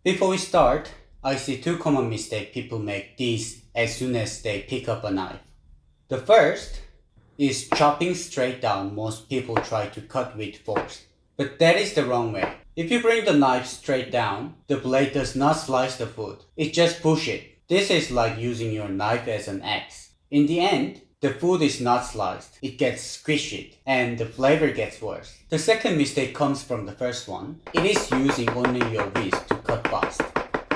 Before we start, I see two common mistakes people make these as soon as they pick up a knife. The first is chopping straight down. Most people try to cut with force, but that is the wrong way. If you bring the knife straight down, the blade does not slice the food, it just pushes it. This is like using your knife as an axe. In the end, the food is not sliced, it gets squished, and the flavor gets worse. The second mistake comes from the first one. It is using only your wrist to cut fast.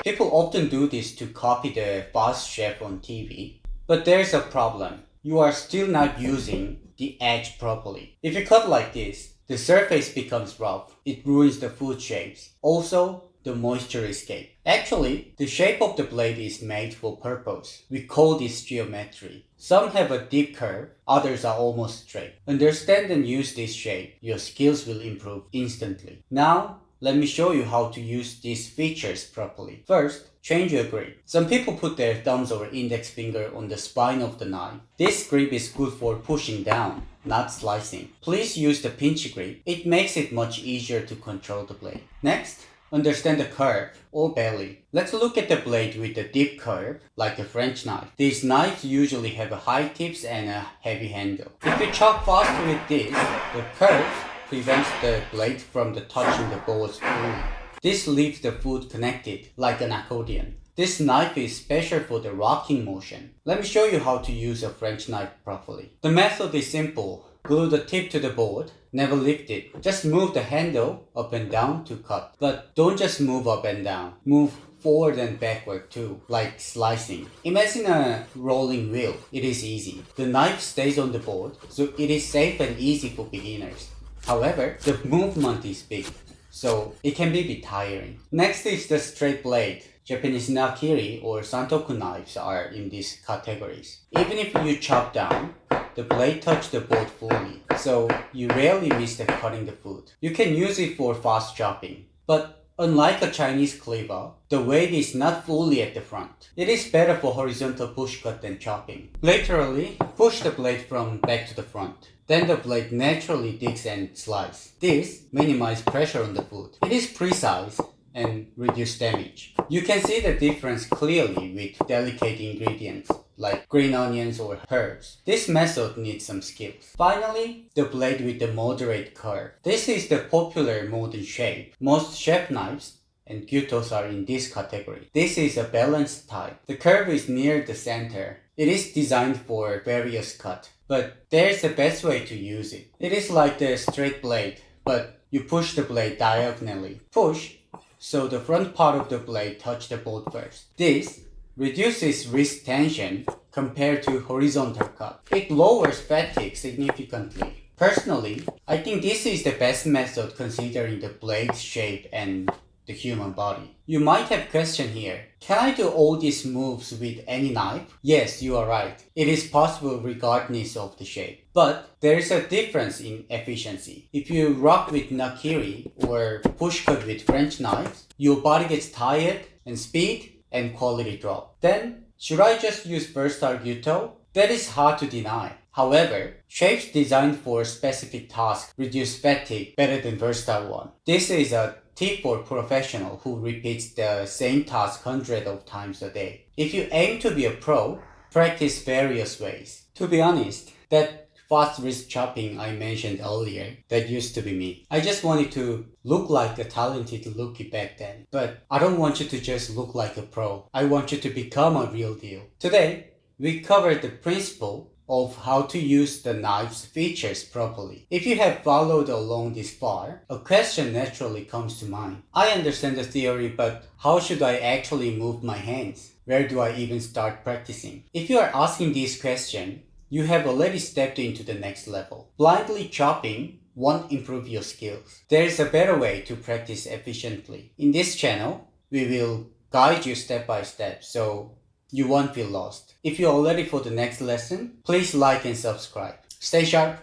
People often do this to copy the fast chef on TV, but there's a problem. You are still not using the edge properly. If you cut like this, the surface becomes rough. It ruins the food shapes. Also, the moisture escape. Actually, the shape of the blade is made for purpose. We call this geometry. Some have a deep curve, others are almost straight. Understand and use this shape. Your skills will improve instantly. Now, let me show you how to use these features properly. First, change your grip. Some people put their thumbs or index finger on the spine of the knife. This grip is good for pushing down, not slicing. Please use the pinch grip. It makes it much easier to control the blade. Next, understand the curve or belly. Let's look at the blade with a deep curve, like a French knife. These knives usually have a high tips and a heavy handle. If you chop fast with this, the curve prevents the blade from touching the boards fully. This leaves the food connected, like an accordion. This knife is special for the rocking motion. Let me show you how to use a French knife properly. The method is simple. Glue the tip to the board, never lift it. Just move the handle up and down to cut. But don't just move up and down. Move forward and backward too, like slicing. Imagine a rolling wheel. It is easy. The knife stays on the board, so it is safe and easy for beginners. However, the movement is big, so it can be a bit tiring. Next is the straight blade. Japanese nakiri or santoku knives are in these categories. Even if you chop down, the blade touches the board fully, so you rarely miss the cutting the food. You can use it for fast chopping, but unlike a Chinese cleaver, the weight is not fully at the front. It is better for horizontal push cut than chopping. Laterally, push the blade from back to the front. Then the blade naturally digs and slices. This minimizes pressure on the food. It is precise and reduces damage. You can see the difference clearly with delicate ingredients like green onions or herbs. This method needs some skills. Finally, the blade with the moderate curve. This is the popular modern shape. Most chef knives and gyutos are in this category. This is a balanced type. The curve is near the center. It is designed for various cuts, but there's a best way to use it. It is like the straight blade, but you push the blade diagonally. Push, so the front part of the blade touches the board first. This reduces wrist tension compared to horizontal cut. It lowers fatigue significantly. Personally, I think this is the best method considering the blade's shape and the human body. You might have a question here. Can I do all these moves with any knife? Yes, you are right. It is possible regardless of the shape. But there is a difference in efficiency. If you rock with nakiri or push cut with French knives, your body gets tired and speed and quality drop. Then, should I just use versatile gyuto? That is hard to deny. However, shapes designed for specific tasks reduce fatigue better than versatile one. This is a tip for professional who repeats the same task hundreds of times a day. If you aim to be a pro, practice various ways. To be honest, that fast wrist chopping I mentioned earlier, that used to be me. I just wanted to look like a talented rookie back then. But I don't want you to just look like a pro. I want you to become a real deal. Today, we covered the principle of how to use the knife's features properly. If you have followed along this far, a question naturally comes to mind. I understand the theory, but how should I actually move my hands? Where do I even start practicing? If you are asking this question, you have already stepped into the next level. Blindly chopping won't improve your skills. There is a better way to practice efficiently. In this channel, we will guide you step by step, so you won't feel lost. If you're all ready for the next lesson, please like and subscribe. Stay sharp.